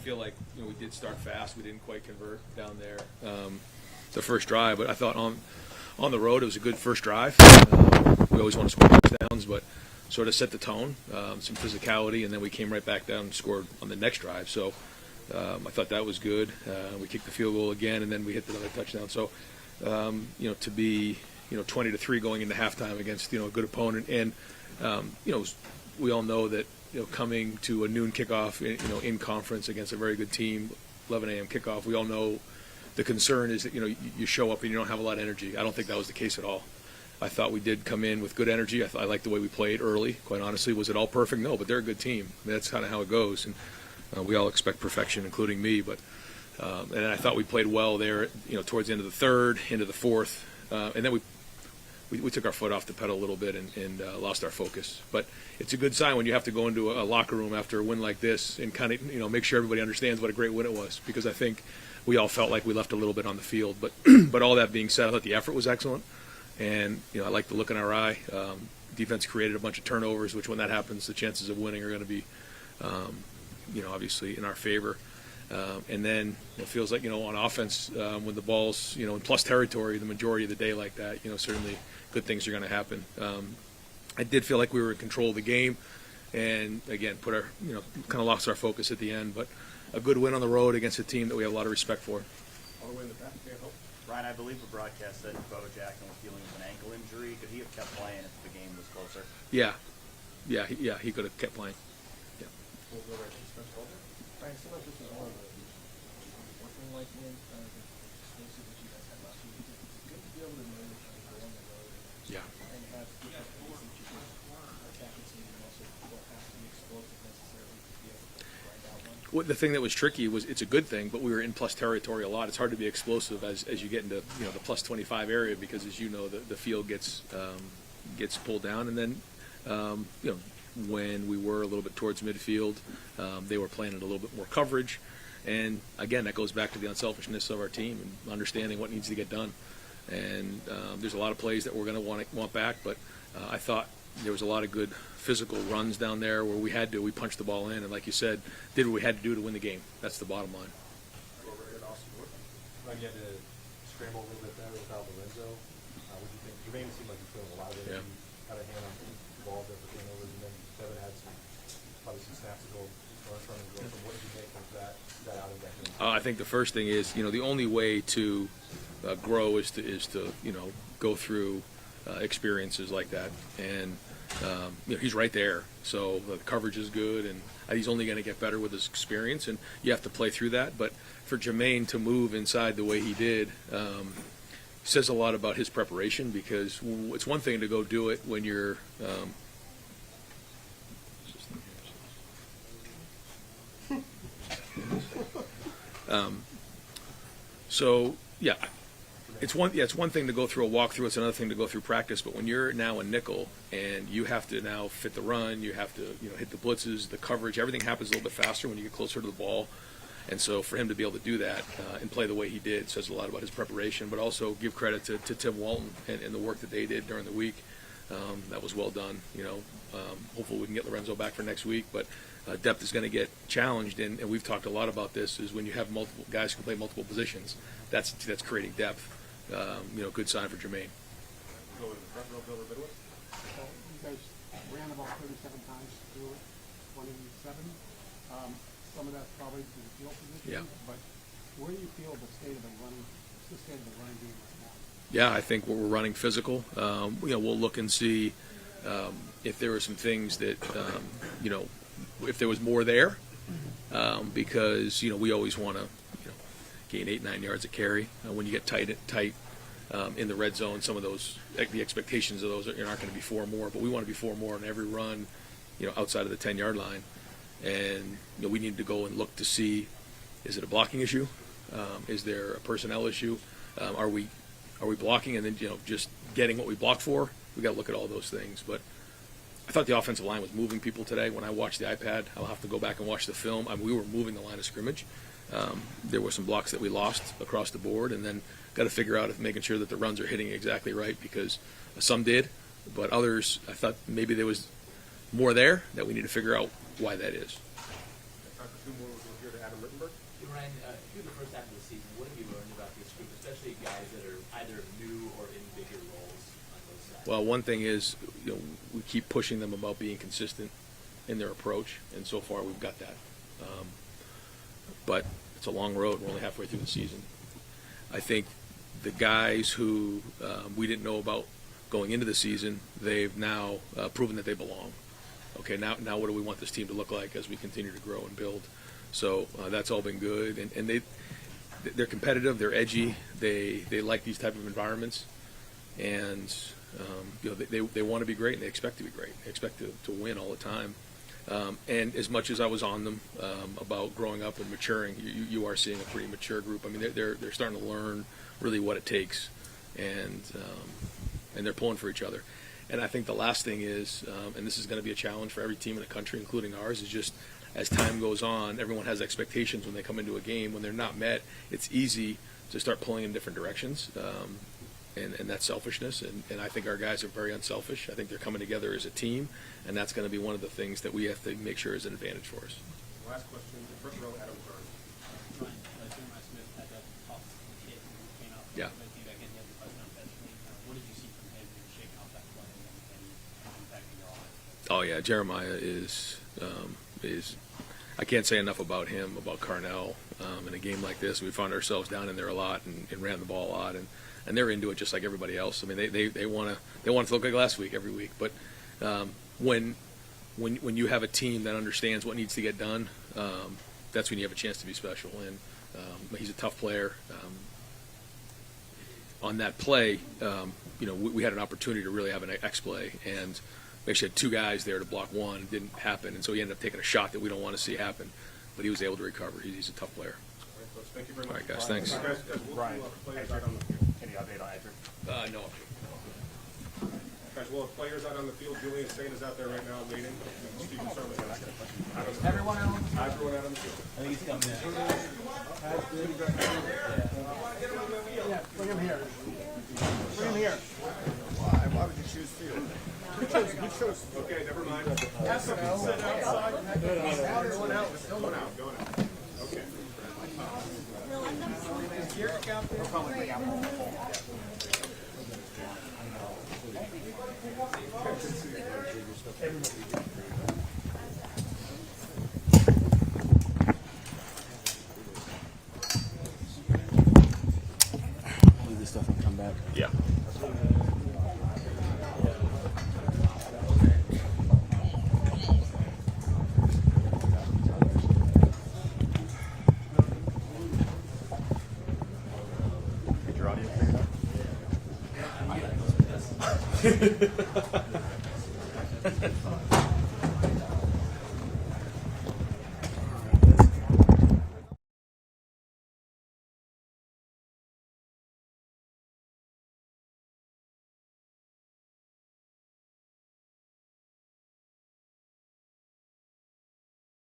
feel like we did start fast. We didn't quite convert down there the first drive, but I thought on the road it was a good first drive. We always want to score touchdowns, but sort of set the tone, some physicality, and then we came right back down and scored on the next drive. So I thought that was good. We kicked the field goal again, and then we hit another touchdown. So to be 20-3 going into halftime against a good opponent, and we all know that coming to a noon kickoff in conference against a very good team, 11 a.m. kickoff, we all know the concern is that you show up and you don't have a lot of energy. I don't think that was the case at all. I thought we did come in with good energy. I liked the way we played early. Quite honestly, was it all perfect? No, but they're a good team. That's kind of how it goes, and we all expect perfection, including me. But and I thought we played well there. Towards the end of the third, into the fourth, and then we took our foot off the pedal a little bit and lost our focus. But it's a good sign when you have to go into a locker room after a win like this and kind of make sure everybody understands what a great win it was, because I think we all felt like we left a little bit on the field. But but all that being said, I thought the effort was excellent, and I like the look in our eye. Defense created a bunch of turnovers, which when that happens, the chances of winning are going to be obviously in our favor. And then it feels like on offense, when the ball's in plus territory the majority of the day like that, certainly good things are going to happen. I did feel like we were in control of the game, and again put our kind of lost our focus at the end. But a good win on the road against a team that we have a lot of respect for. All the way in the back, Ryan, I believe the broadcast said Bo Jackson was dealing with an ankle injury. Could he have kept playing if the game was closer? Yeah, he could have kept playing. Yeah. Ryan, some of this is all working like in explosive that you guys had last week. It's good to be able to know that you can go on the road and have different ways that you can attack a team, and also don't have to be explosive necessarily to be able to grind out one. Well, the thing that was tricky was it's a good thing, but we were in plus territory a lot. It's hard to be explosive as you get into the plus 25 area, because as you know the field gets pulled down, and then when we were a little bit towards midfield, they were playing at a little bit more coverage. And again, that goes back to the unselfishness of our team and understanding what needs to get done. And there's a lot of plays that we're going to want back, but I thought there was a lot of good physical runs down there where we punched the ball in, and like you said, did what we had to do to win the game. That's the bottom line. You had to scramble a little bit better without Lorenzo. What do you think? Jermaine seemed like he put in a lot of it. Yeah. He had a hand on the ball there for turnovers, and then Devin had probably some snaps to go run and go. So what did you make of that out of that game? I think the first thing is, the only way to grow is to go through experiences like that, and he's right there. So the coverage is good, and he's only going to get better with his experience, and you have to play through that. But for Jermaine to move inside the way he did says a lot about his preparation, because it's one thing to go do it when you're it's one thing to go through a walkthrough. It's another thing to go through practice. But when you're now a nickel and you have to now fit the run, you have to hit the blitzes, the coverage, everything happens a little bit faster when you get closer to the ball. And so for him to be able to do that and play the way he did says a lot about his preparation. But also give credit to Tim Walton and the work that they did during the week. That was well done. Hopefully we can get Lorenzo back for next week. But depth is going to get challenged, and we've talked a lot about this. Is when you have multiple guys who can play multiple positions, that's creating depth. Good sign for Jermaine. Go in the front row, Bill Rabinowitz. You guys ran about 37 times through it, 27. Some of that's probably to the field position. Yeah. But where do you feel the state of the running game right now? Yeah, I think we're running physical. We'll look and see if there were some things that if there was more there, because we always want to gain 8-9 yards a carry. When you get tight in the red zone, some of those, the expectations of those aren't going to be 4 more, but we want to be 4 more on every run, outside of the 10-yard line. And we need to go and look to see, is it a blocking issue? Is there a personnel issue? Are we blocking and then just getting what we blocked for? We got to look at all those things. But I thought the offensive line was moving people today. When I watched the iPad, I'll have to go back and watch the film. We were moving the line of scrimmage. There were some blocks that we lost across the board, and then got to figure out making sure that the runs are hitting exactly right, because some did, but others, I thought maybe there was more there that we need to figure out why that is. Time for 2 more. We'll go here to Adam Rittman. Wittenberg. Hey, Ryan, through the first half of the season, what have you learned about this group, especially guys that are either new or in bigger roles on both sides? Well, one thing is, we keep pushing them about being consistent in their approach, and so far we've got that. But it's a long road. We're only halfway through the season. I think the guys who we didn't know about going into the season, they've now proven that they belong. Okay, now what do we want this team to look like as we continue to grow and build? So that's all been good, and they're competitive, they're edgy, they like these type of environments, and they want to be great and they expect to be great. They expect to win all the time. And as much as I was on them about growing up and maturing, you are seeing a pretty mature group. I mean, they're starting to learn really what it takes, and they're pulling for each other. And I think the last thing is, and this is going to be a challenge for every team in the country, including ours, is just as time goes on, everyone has expectations when they come into a game. When they're not met, it's easy to start pulling in different directions. And that's selfishness, and I think our guys are very unselfish. I think they're coming together as a team, and that's going to be one of the things that we have to make sure is an advantage for us. Last question, front row, Adam Carter. Ryan, Jeremiah Smith had that tough hit when he came out. Yeah. Came back in, he had the touchdown catch. What did you see from him shaking off that play and impacting your offense? Oh yeah, Jeremiah is I can't say enough about him, about Carnell. In a game like this, we found ourselves down in there a lot and ran the ball a lot, and they're into it just like everybody else. I mean, they want to look like last week every week, but when you have a team that understands what needs to get done, that's when you have a chance to be special. And he's a tough player. On that play, we had an opportunity to really have an X play, and we actually had two guys there to block one. It didn't happen, and so he ended up taking a shot that we don't want to see happen. But he was able to recover. He's a tough player. All right, folks, thank you very much. All right, guys, thanks. Guys, we'll Ryan, have players out on the field. Any update on Edric? No. Guys, we'll have players out on the field. Julian Stain is out there right now waiting. Stephen Sermon out on the field. Everyone out? Everyone out on the field. I think he's coming in. Yeah, bring him here. Bring him here. Why would you choose field? He chose. Okay, never mind. That's okay. Sit outside. Going out. Still going out. Going out. Okay. Leave this stuff and come back. Yeah. Get your audio figured out.